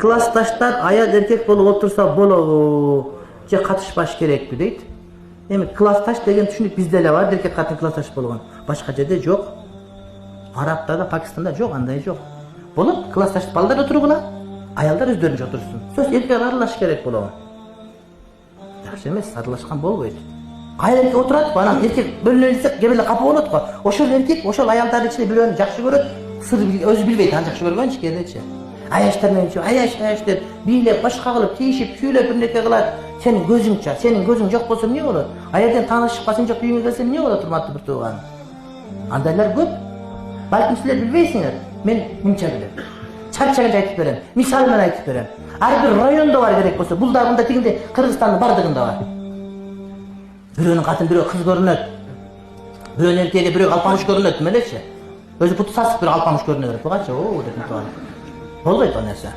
Классташтар аял эркек болуп отурса болобу же катышпаш керекпи дейт. Эми классташ деген түшүнүк бизде эле бар, эркек катын классташ болгон. Башка жерде жок. Арабтарда, Пакистанда жок, андай жок. Болот, классташ балдар отургула, аялдар өздөрүнчө отурсун. Сөз эркек аралаш керек болобу. Жакшы эмес, аралашкан болбойт. Айыл эркек отурат, анан эркек бөлүнө элсе кээ бирде капа болот го. Ошол эркек ошол аялдардын ичинде бирөөнү жакшы көрөт, сыр өзү билбейт, аны жакшы көргөнчү кээдечи. Аяштар менен аяш деп бийлеп, башка кылып, тийишип, сүйлөп бир нерсе кылат. Сенин көзүңчө, сенин көзүң жок болсо эмне болот? Аялдан таанышып калсаң жок үйүңө келсең эмне болот, урматтуу бир тууган? Андайлар көп. Балким силер билбейсиңер, мен мынча билем. Чарчаган айтып берем, мисал менен айтып берем. Ар бир райондо бар керек болсо, бул да мында тигинде Кыргызстандын бардыгында бар. Бирөөнүн катын, бирөө кыз көрүнөт. Бирөөнүн эркеги, бирөө алпамыш көрүнөт, эмелечи. Өзү путу сасып бир алпамыш көрүнө берет. Бугачы, деп турган. Болбойт ал нерсе.